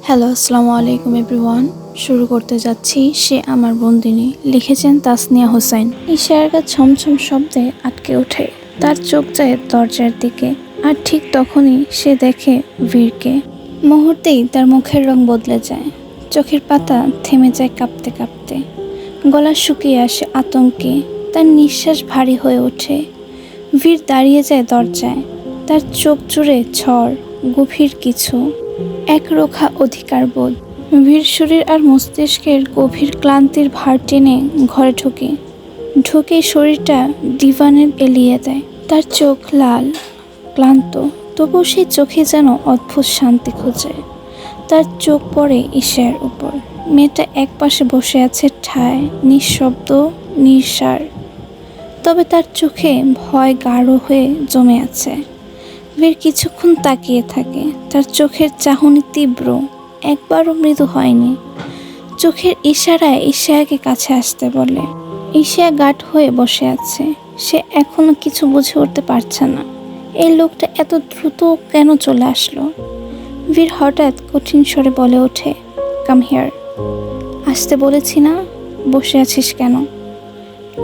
Hello, আসসালামু আলাইকুম everyone. শুরু করতে যাচ্ছি সে আমার বন্দিনী। লিখেছেন তাসনিয়া হোসেন। ঈশার গা ছমছম শব্দে আটকে ওঠে। তার চোখ যায় দরজার দিকে, আর ঠিক তখনই সে দেখে বীরকে। মুহূর্তেই তার মুখের রং বদলে যায়, চোখের পাতা থেমে যায় কাঁপতে কাঁপতে, গলা শুকিয়ে আসে আতঙ্কে, তার নিঃশ্বাস ভারী হয়ে ওঠে। বীর দাঁড়িয়ে যায় দরজায়, তার চোখ জুড়ে ঝড়, গভীর কিছু একরোখা অধিকার বোধ। বীর শরীর আর মস্তিষ্কের গভীর ক্লান্তির ভার টেনে ঘরে ঢুকে শরীরটা ডিভানে এলিয়ে দেয়। তার চোখ লাল, ক্লান্ত, তবুও সেই চোখে যেন অদ্ভুত শান্তি খোঁজে। তার চোখ পড়ে ঈশার উপর। মেয়েটা একপাশে বসে আছে ঠায়, নিঃশব্দ, নির্সার, তবে তার চোখে ভয় গাঢ় হয়ে জমে আছে। বীর কিছুক্ষণ তাকিয়ে থাকে। তার চোখের চাহনি তীব্র, একবারও মৃদু হয়নি। চোখের ইশারায় ঈশাকে কাছে আসতে বলে। ঈশা গাঢ় হয়ে বসে আছে। সে এখনো কিছু বুঝে উঠতে পারছে না, এই লোকটা এত দ্রুত কেন চলে আসলো। বীর হঠাৎ কঠিন স্বরে বলে ওঠে, কাম হিয়ার। আসতে বলেছি না, বসে আছিস কেন?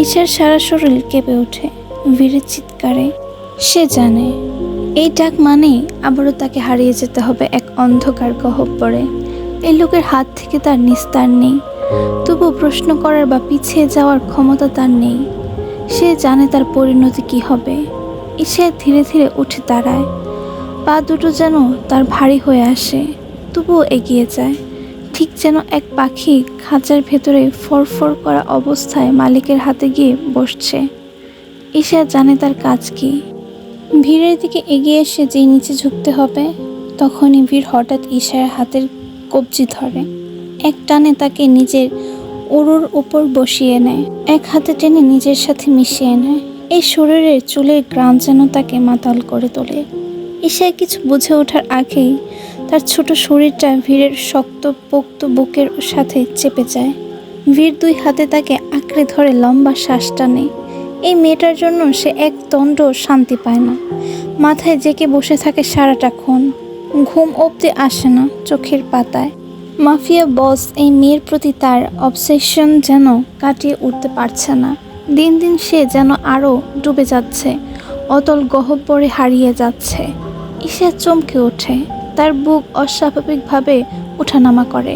ঈশার সারা শরীর কেঁপে ওঠে বীরের চিৎকারে। সে জানে এই ডাক মানেই আবারও তাকে হারিয়ে যেতে হবে এক অন্ধকার গহ্বরে। এই লোকের হাত থেকে তার নিস্তার নেই, তবু প্রশ্ন করার বা পিছিয়ে যাওয়ার ক্ষমতা তার নেই। সে জানে তার পরিণতি কি হবে। ঈশা ধীরে ধীরে উঠে দাঁড়ায়, পা দুটো যেন তার ভারী হয়ে আসে, তবুও এগিয়ে যায়, ঠিক যেন এক পাখি খাঁচার ভেতরে ফরফর করা অবস্থায় মালিকের হাতে গিয়ে বসছে। ঈশা জানে তার কাজ কি। ভীরের দিকে এগিয়ে এসে যেই নিচে ঝুঁকতে হবে, তখনই ভীর হঠাৎ ঈশার হাতের কবজি ধরে, এক টানে তাকে নিজের উরুর উপর বসিয়ে নেয়, এক হাতে টেনে নিজের সাথে মিশিয়ে নেয়। এই শরীরের চুলের গ্রান যেন তাকে মাতাল করে তোলে। ঈশায় কিছু বুঝে ওঠার আগেই তার ছোট শরীরটা ভীরের শক্ত পোক্ত বুকের সাথে চেপে যায়। ভীর দুই হাতে তাকে আঁকড়ে ধরে লম্বা শ্বাস টানে। এই মেয়েটার জন্য সে এক দণ্ড শান্তি পায় না। মাথায় জেঁকে বসে থাকে সারাটাক্ষণ, ঘুম অবধি আসে না চোখের পাতায়। মাফিয়া বস এই মেয়ের প্রতি তার অবসেশন যেন কাটিয়ে উঠতে পারছে না। দিন দিন সে যেন আরও ডুবে যাচ্ছে, অতল গহ্বরে হারিয়ে যাচ্ছে। ঈশা চমকে ওঠে, তার বুক অস্বাভাবিকভাবে ওঠানামা করে,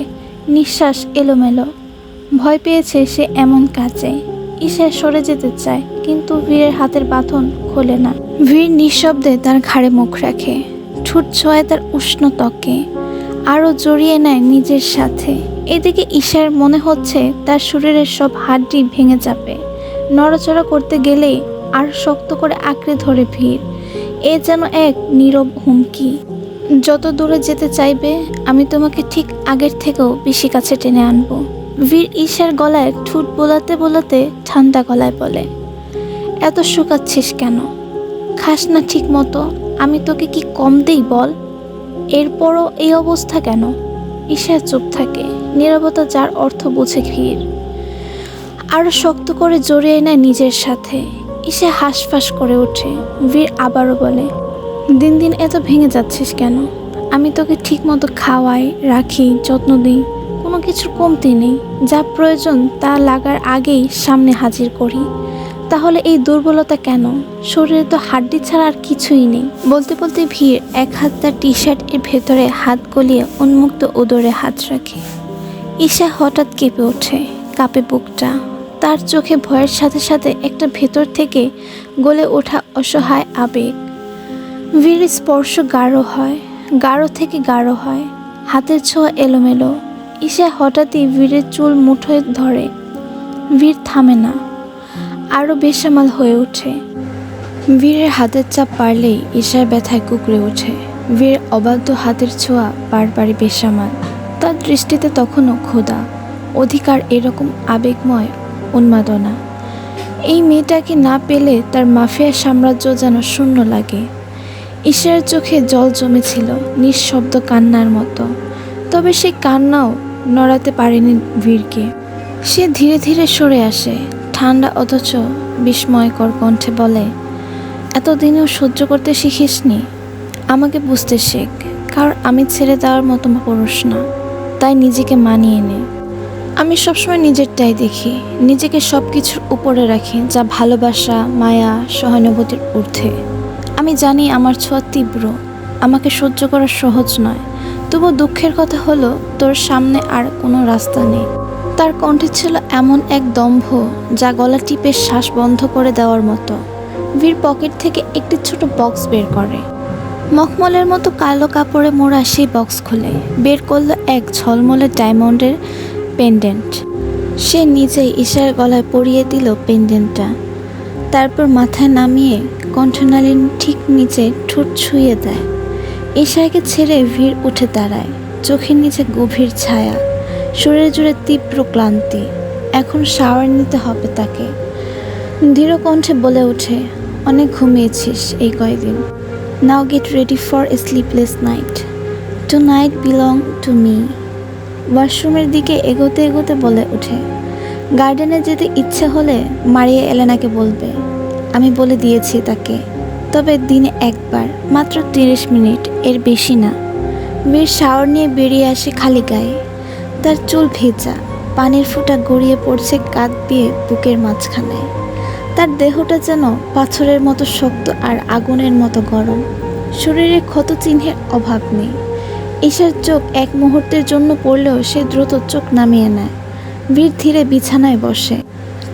নিঃশ্বাস এলোমেলো। ভয় পেয়েছে সে এমন কাজে। ঈশা সরে যেতে চায়, কিন্তু ভীরের হাতের বাঁধন খোলে না। ভীর নিঃশব্দে তার ঘাড়ে মুখ রাখে, ঠোঁট ছোঁয় তার উষ্ণ ত্বকে, আরও জড়িয়ে নেয় নিজের সাথে। এদিকে ঈশার মনে হচ্ছে তার শরীরের সব হাড্ডি ভেঙে যাবে। নড়াচড়া করতে গেলেই আর শক্ত করে আঁকড়ে ধরে ভীর। এ যেন এক নীরব হুমকি, যত দূরে যেতে চাইবে আমি তোমাকে ঠিক আগের থেকেও বেশি কাছে টেনে আনবো। বীর ঈশার গলায় ঠোঁট বোলাতে বোলাতে ঠান্ডা গলায় বলে, এত শুকাচ্ছিস কেন? খাস না ঠিক মতো? আমি তোকে কি কম দেই বল? এরপরও এই অবস্থা কেন? ঈশা চুপ থাকে, নীরবতা যার অর্থ বুঝে ভীর। আরো শক্ত করে জড়িয়ে নেয় নিজের সাথে। ঈশা হাঁসফাঁস করে ওঠে। বীর আবারও বলে, দিন দিন এত ভেঙে যাচ্ছিস কেন? আমি তোকে ঠিক মতো খাওয়াই, রাখি, যত্ন দিই, কোনো কিছুর কমতি নেই। যা প্রয়োজন তা লাগার আগেই সামনে হাজির করি, তাহলে এই দুর্বলতা কেন? শরীরে তো হাড্ডি ছাড়া আর কিছুই নেই। বলতে বলতে ভীর এক হাত তার টি শার্ট এর ভেতরে হাত গলিয়ে উন্মুক্ত উদরে হাত রাখে। ঈশা হঠাৎ কেঁপে ওঠে, কাঁপে বুকটা। তার চোখে ভয়ের সাথে সাথে একটা ভেতর থেকে গলে ওঠা অসহায় আবেগ। ভীর স্পর্শ গাঢ় হয়, গাঢ় থেকে গাঢ় হয়, হাতের ছোঁয়া এলোমেলো। ঈশা হঠাৎই ভীরের চুল মুঠোয় ধরে। ভীর থামে না, আরও বেসামাল হয়ে ওঠে। বীরের হাতের চাপ পারলেই ঈশার ব্যথায় কুঁকড়ে ওঠে। বীর অবাধ্য হাতের ছোঁয়া বারবারই বেসামাল। তার দৃষ্টিতে তখনও ক্ষুধা, অধিকার, এরকম আবেগময় উন্মাদনা। এই মেয়েটাকে না পেলে তার মাফিয়া সাম্রাজ্য যেন শূন্য লাগে। ঈশার চোখে জল জমেছিল নিঃশব্দ কান্নার মতো, তবে সেই কান্নাও নড়াতে পারেনি বীরকে। সে ধীরে ধীরে সরে আসে, ঠান্ডা অথচ বিস্ময়কর কণ্ঠে বলে, এতদিনেও সহ্য করতে শিখিসনি? আমাকে বুঝতে শেখ, কারণ আমি ছেড়ে দেওয়ার মতো পুরুষ না, তাই নিজেকে মানিয়ে নে। আমি সবসময় নিজেরটাই দেখি, নিজেকে সব কিছুর উপরে রাখি, যা ভালোবাসা, মায়া, সহানুভূতির ঊর্ধ্বে। আমি জানি আমার ছোঁয়া তীব্র, আমাকে সহ্য করা সহজ নয়, তবু দুঃখের কথা হলো তোর সামনে আর কোনো রাস্তা নেই। তার কণ্ঠে ছিল এমন এক দম্ভ যা গলা টিপে শ্বাস বন্ধ করে দেওয়ার মতো। বীর পকেট থেকে একটি ছোট বক্স বের করে, মখমলের মতো কালো কাপড়ে মোড়া সেই বক্স খুলে বের করলো এক ঝলমলে ডায়মন্ডের পেন্ডেন্ট। সে নিজেই ঈশার গলায় পরিয়ে দিল পেন্ডেন্টটা, তারপর মাথায় নামিয়ে কণ্ঠনালীর ঠিক নিচে ঠোঁট ছুঁয়ে দেয়। ঈশাকে ছেড়ে বীর উঠে দাঁড়ায়, চোখের নিচে গভীর ছায়া, শরীর জুড়ে তীব্র ক্লান্তি। এখন শাওয়ার নিতে হবে তাকে। দৃঢ় কণ্ঠে বলে ওঠে, অনেক ঘুমিয়েছিস এই কয়দিন। Now get ready for a sleepless night. Tonight belong to me. ওয়াশরুমের দিকে এগোতে এগোতে বলে ওঠে, গার্ডেনে যেতে ইচ্ছে হলে মারিয়া এলেনাকে বলবে, আমি বলে দিয়েছি তাকে, তবে দিনে একবার, মাত্র 30 মিনিট, এর বেশি না। বীর শাওয়ার নিয়ে বেরিয়ে আসে খালি গায়ে, তার চুল ভেজা, পানির ফোঁটা গড়িয়ে পড়ছে কাঁধ দিয়ে বুকের মাঝখানে। তার দেহটা যেন পাথরের মতো শক্ত আর আগুনের মতো গরম, শরীরে ক্ষত চিহ্নের অভাব নেই। ঈশার চোখ এক মুহূর্তের জন্য পড়লেও সে দ্রুত চোখ নামিয়ে নেয়। বীর ধীরে বিছানায় বসে,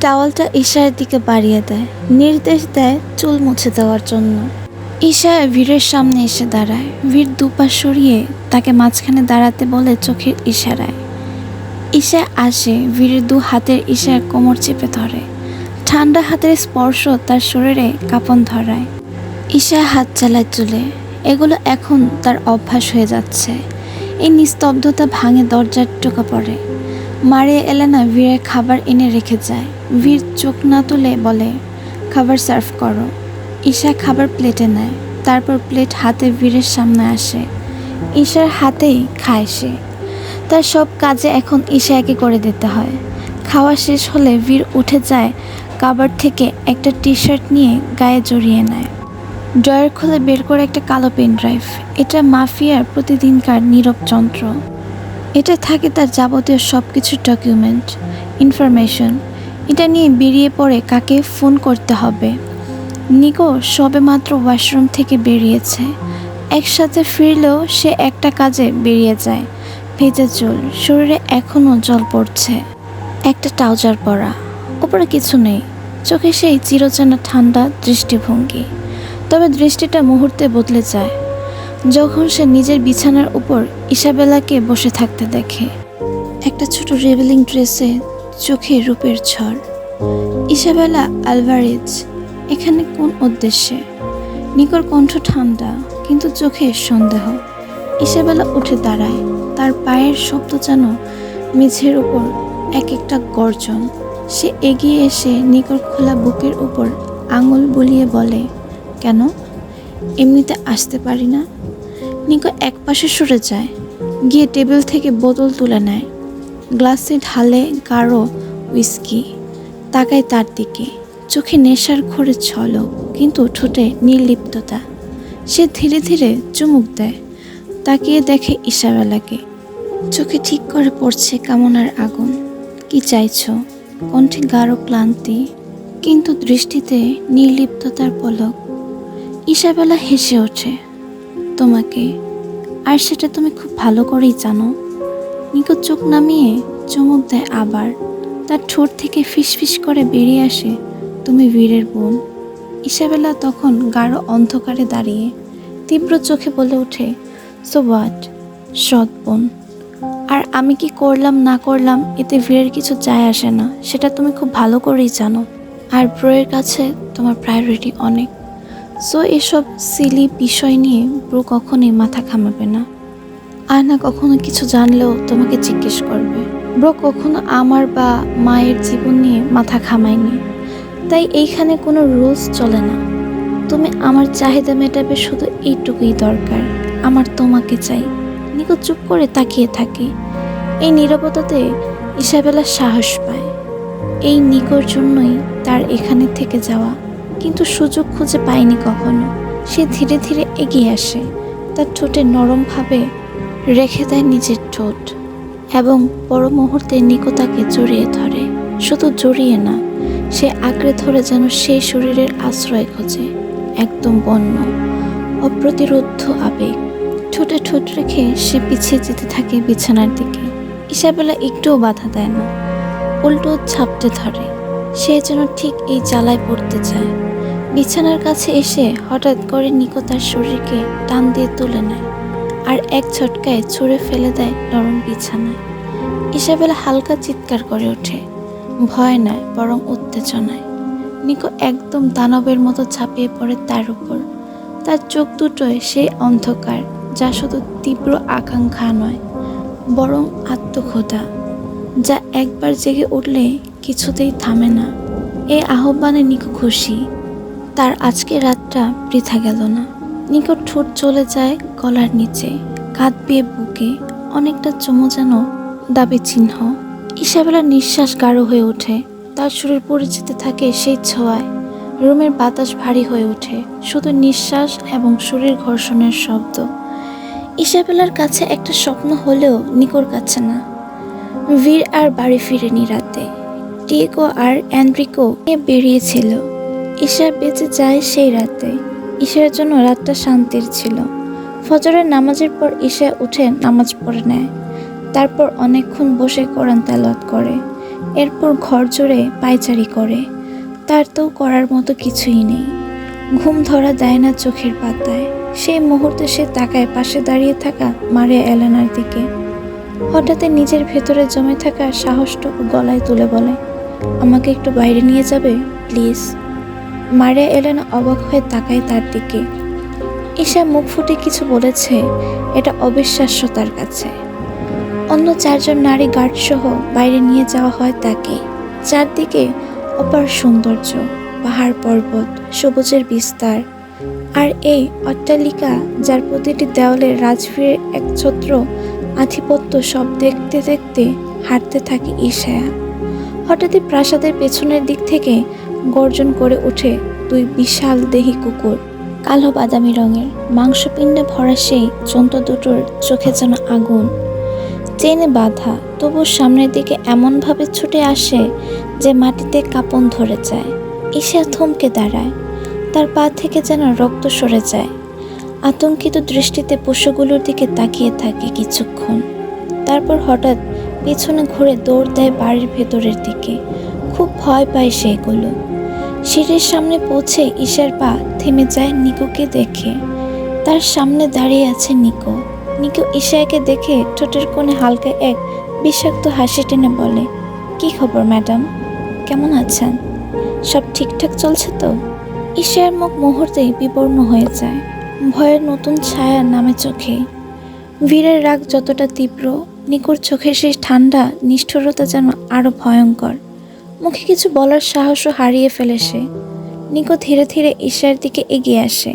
টাওয়ালটা ঈশার দিকে বাড়িয়ে দেয়, নির্দেশ দেয় চুল মুছে দেওয়ার জন্য। ঈশা বীরের সামনে এসে দাঁড়ায়, বীর দুপা সরিয়ে তাকে মাঝখানে দাঁড়াতে বলে চোখের ইশারায়। ঈশা আসে, বীরের দু হাতের ঈশার কোমর চেপে ধরে, ঠান্ডা হাতের স্পর্শ তার শরীরে কাঁপন ধরায়। ঈশা হাত চালায় চুলে, এগুলো এখন তার অভ্যাস হয়ে যাচ্ছে। এই নিস্তব্ধতা ভাঙে দরজার টোকা পড়ে। মারিয়া এলেনা বীরের খাবার এনে রেখে যায়। বীর চোখ না তুলে বলে, খাবার সার্ভ করো। ঈশা খাবার প্লেটে নেয়, তারপর প্লেট হাতে বীরের সামনে আসে। ঈশার হাতেই খায় সে। তার সব কাজে এখন ঈশাকে করে দিতে হয়। খাওয়া শেষ হলে বীর উঠে যায়, কাবার থেকে একটা টি শার্ট নিয়ে গায়ে জড়িয়ে নেয়। ড্রয়ার খুলে বের করে একটা কালো পেন ড্রাইভ। এটা মাফিয়ার প্রতিদিনকার নীরব যন্ত্র। এটা থাকে তার যাবতীয় সব কিছুর ডকুমেন্ট, ইনফরমেশন। এটা নিয়ে বেরিয়ে পড়ে কাকে ফোন করতে হবে। নিকো সবে মাত্র ওয়াশরুম থেকে বেরিয়েছে। একসাথে ফিরলেও সে একটা কাজে বেরিয়ে যায়। ভেজা চুল, শরীরে এখনও জল পড়ছে। একটা ট্রাউজার পরা, উপরে কিছু নেই, চোখে সেই চিরচেনা ঠান্ডা দৃষ্টিভঙ্গি। তবে দৃষ্টিটা মুহূর্তে বদলে যায় যখন সে নিজের বিছানার উপর ইসাবেলাকে বসে থাকতে দেখে। একটা ছোট রেবেলিং ড্রেসে, চোখে রূপের ঝড়। ইসাবেলা আলভারেজ এখানে কোন উদ্দেশ্যে? নিকোর কণ্ঠ ঠান্ডা, কিন্তু চোখে সন্দেহ। ইসাবেলা উঠে দাঁড়ায়, তার পায়ের শব্দ যেন মেঝের উপর এক একটা গর্জন। সে এগিয়ে এসে নিকোর খোলা বুকের উপর আঙুল বুলিয়ে বলে, কেন এমনিতে আসতে পারি না? নিকো একপাশে সরে যায়, গিয়ে টেবিল থেকে বোতল তুলে নেয়, গ্লাসে ঢালে গাঢ় হুইস্কি। তাকায় তার দিকে, চোখে নেশার ঘোরে ঝলক, কিন্তু ঠোঁটে নির্লিপ্ততা। সে ধীরে ধীরে চুমুক দেয়, তাকিয়ে দেখে ইসাবেলাকে। চোখে ঠিক করে পড়ছে কামনার আগুন। কি চাইছো? কণ্ঠে গাঢ় ক্লান্তি, কিন্তু দৃষ্টিতে নির্লিপ্ততার পলক। ইসাবেলা হেসে ওঠে, তোমাকে, আর সেটা তুমি খুব ভালো করেই জানো। নিকো চোখ নামিয়ে চুমুক দেয় আবার। তার ঠোঁট থেকে ফিসফিস করে বেরিয়ে আসে, তুমি বীরের বোন। ইসাবেলা তখন গাঢ় অন্ধকারে দাঁড়িয়ে তীব্র চোখে বলে ওঠে, সো হোয়াট, সৎ বোন। আর আমি কি করলাম না করলাম এতে বীরের কিছু যায় আসে না, সেটা তুমি খুব ভালো করেই জানো। আর ব্রোয়ের কাছে তোমার প্রায়োরিটি অনেক। সো এসব সিলি বিষয় নিয়ে ব্রো কখনোই মাথা ঘামাবে না। আর না কখনো কিছু জানলেও তোমাকে জিজ্ঞেস করবে। ব্রো কখনো আমার বা মায়ের জীবন নিয়ে মাথা ঘামায়নি, তাই এইখানে কোনো রুলস চলে না। তুমি আমার চাহিদা মেটাবে, শুধু এইটুকুই দরকার, আমার তোমাকে চাই। নিকো চুপ করে তাকিয়ে থাকে। এই নীরবতাতে ইসাবেলা সাহস পায়। এই নিকোর জন্যই তার এখানে থেকে যাওয়া, কিন্তু সুযোগ খুঁজে পায়নি কখনো। সে ধীরে ধীরে এগিয়ে আসে, তার ঠোঁটে নরমভাবে রেখে দেয় নিজের ঠোঁট এবং পর মুহূর্তে নিকো তাকে জড়িয়ে ধরে। শুধু জড়িয়ে না, সে আঁকড়ে ধরে যেন সেই শরীরের আশ্রয় খোঁজে। একদম বন্য অপ্রতিরোধ্য আবেগ। ঠোঁটে ঠোঁট রেখে সে পিছিয়ে যেতে থাকে বিছানার দিকে। ইসাবেলা একটুও বাধা দেয় না, উল্টো ঝাপটে ধরে। সে যেন ঠিক এই জ্বালায় পড়তে চায়। বিছানার কাছে এসে হঠাৎ করে নিকো তার শরীরকে টান দিয়ে তুলে নেয় আর এক ঝটকায় ছুঁড়ে ফেলে দেয় নরম বিছানায়। ইসাবেলা হালকা চিৎকার করে ওঠে, ভয় নয় বরং উত্তেজনায়। নিকো একদম দানবের মতো ঝাঁপিয়ে পড়ে তার উপর। তার চোখ দুটোয় সেই অন্ধকার, যা শুধু তীব্র আকাঙ্ক্ষা নয় বরং আত্মক্ষোধা, যা একবার জেগে উঠলে কিছুতেই থামে না। এই আহ্বানে নিকো খুশি, তার আজকের রাতটা বৃথা গেল না। নিকো ঠোঁট চলে যায় গলার নিচে, কাঁধ বেয়ে বুকে, অনেকটা চুমো যেন দাবি চিহ্ন। ইসাবেলার নিঃশ্বাস গাঢ় হয়ে ওঠে, তার শরীর পড়ে যেতে থাকে সেই ছোঁয়ায়। রুমের বাতাস ভারী হয়ে ওঠে, শুধু নিঃশ্বাস এবং শরীর ঘর্ষণের শব্দ। ইসাবেলার কাছে একটা স্বপ্ন হলেও নিকোর কাছে না। বীর আর বাড়ি ফিরেনি রাতে। টিয়েগো আর এনরিকো বেরিয়েছিল। ঈশা বেঁচে যায় সেই রাতে। ঈশার জন্য রাতটা শান্তির ছিল। ফজরের নামাজের পর ঈশা উঠে নামাজ পড়ে নেয়, তারপর অনেকক্ষণ বসে কোরআন তেলাওয়াত করে, এরপর ঘর জুড়ে পায়চারি করে। তার তো করার মতো কিছুই নেই। ঘুম ধরা দেয় না চোখের পাতায়। সেই মুহূর্তে সে তাকায় পাশে দাঁড়িয়ে থাকা মারিয়া এলেনার দিকে। হঠাৎ নিজের ভেতরে জমে থাকা সাহসটুকু গলায় তুলে বলে, আমাকে একটু বাইরে নিয়ে যাবে প্লিজ। মারিয়া এলেনা অবাক হয়ে তাকায় তার দিকে। ঈশা মুখ ফুটে কিছু বলেছে, এটা অবিশ্বাস্য তার কাছে। অন্য 4 জন নারী গার্ড সহ বাইরে নিয়ে যাওয়া হয় তাকে। চারদিকে অপার সৌন্দর্য, পাহাড় পর্বত, সবুজের বিস্তার, আর এই অট্টালিকা যার প্রতিটি দেওয়ালে রাজবীরের একছত্র আধিপত্য, সব দেখতে দেখতে হাঁটতে থাকে ঈশা। হঠাৎই প্রাসাদের পেছনের দিক থেকে গর্জন করে ওঠে 2 বিশাল দেহী কুকুর। কালো বাদামি রঙের, মাংসপিণ্ডে ভরা সেই জন্তু দুটোর চোখে যেন আগুন। চেনে বাঁধা, তবু সামনের দিকে এমনভাবে ছুটে আসে যে মাটিতে কাঁপন ধরে যায়। ঈশা থমকে দাঁড়ায়, তার পা থেকে যেন রক্ত সরে যায়। আতঙ্কিত দৃষ্টিতে পশুগুলোর দিকে তাকিয়ে থাকে কিছুক্ষণ, তারপর হঠাৎ পিছনে ঘুরে দৌড় দেয় বাড়ির ভেতরের দিকে। খুব ভয় পায় সেগুলো। সিঁড়ির সামনে পৌঁছে ঈশার পা থেমে যায় নিকোকে দেখে। তার সামনে দাঁড়িয়ে আছে নিকো। নিকো ঈশাকে দেখে ঠোঁটের কোণে হালকা এক বিষাক্ত হাসি টেনে বলে, কি খবর ম্যাডাম, কেমন আছেন? সব ঠিকঠাক চলছে তো? ঈশার মুখ মুহূর্তেই বিবর্ণ হয়ে যায়, ভয়ের নতুন ছায়া নামে চোখে। বীরের রাগ যতটা তীব্র, নিকোর চোখের সেই ঠান্ডা নিষ্ঠুরতা যেন আরো ভয়ঙ্কর। মুখে কিছু বলার সাহসও হারিয়ে ফেলে সে। নিকো ধীরে ধীরে ঈশার দিকে এগিয়ে আসে,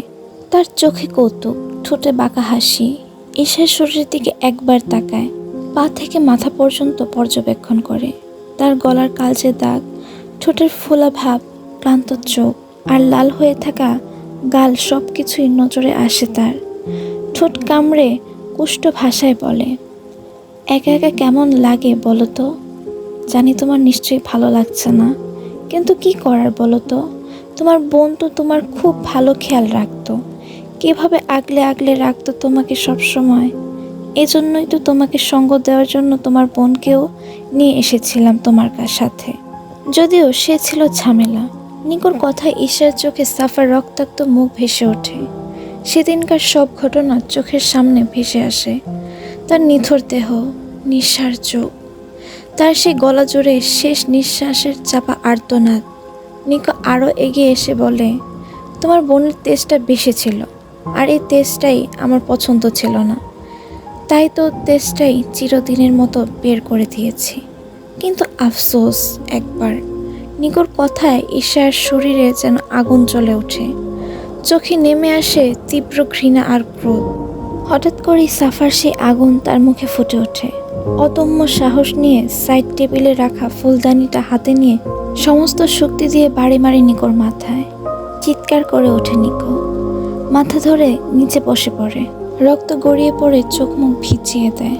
তার চোখে কৌতুক, ঠোঁটে বাঁকা হাসি। ঈশার শরীরের দিকে একবার তাকায়, পা থেকে মাথা পর্যন্ত পর্যবেক্ষণ করে। তার গলার কালচে দাগ, ঠোঁটের ফোলা ভাব, ক্লান্ত চোখ আর লাল হয়ে থাকা গাল, সব কিছুই নজরে আসে তার। ঠোঁট কামড়ে কুষ্ঠ ভাষায় বলে, একা একা কেমন লাগে বলো তো? জানি তোমার নিশ্চয়ই ভালো লাগছে না, কিন্তু কি করার বলো তো? তোমার বোন তো তোমার খুব ভালো খেয়াল রাখতো, কিভাবে আগলে আগলে রাখতো তোমাকে সব সময়। এজন্যই তো তোমাকে সঙ্গ দেওয়ার জন্য তোমার বোনকেও নিয়ে এসেছিলাম তোমার সাথে, যদিও সে ছিল ঝামেলা। নিকোর কথায় ঈশার চোখে সাফার রক্তাক্ত মুখ ভেসে ওঠে। সেদিনকার সব ঘটনা চোখের সামনে ভেসে আসে। তার নিথর দেহ, নিঃসার চোখ, তার সেই গলা জুড়ে শেষ নিঃশ্বাসের চাপা আর্তনাদ। নিকো আরও এগিয়ে এসে বলে, তোমার বোনের তেজটা বেশি ছিল, আর এই তেজটাই আমার পছন্দ ছিল না, তাই তো তেজটাই চিরদিনের মতো বের করে দিয়েছি। কিন্তু আফসোস একবার। নিকোর কথায় ঈশার শরীরে যেন আগুন জ্বলে ওঠে, চোখে নেমে আসে তীব্র ঘৃণা আর ক্রোধ। হঠাৎ করেই সাফার সেই আগুন তার মুখে ফুটে ওঠে। অদম্য সাহস নিয়ে সাইড টেবিলে রাখা ফুলদানিটা হাতে নিয়ে সমস্ত শক্তি দিয়ে বাড়ি মারে নিকোর মাথায়। চিৎকার করে ওঠে নিকো, মাথা ধরে নিচে বসে পড়ে। রক্ত গড়িয়ে পড়ে চোখ মুখ ভিজিয়ে দেয়।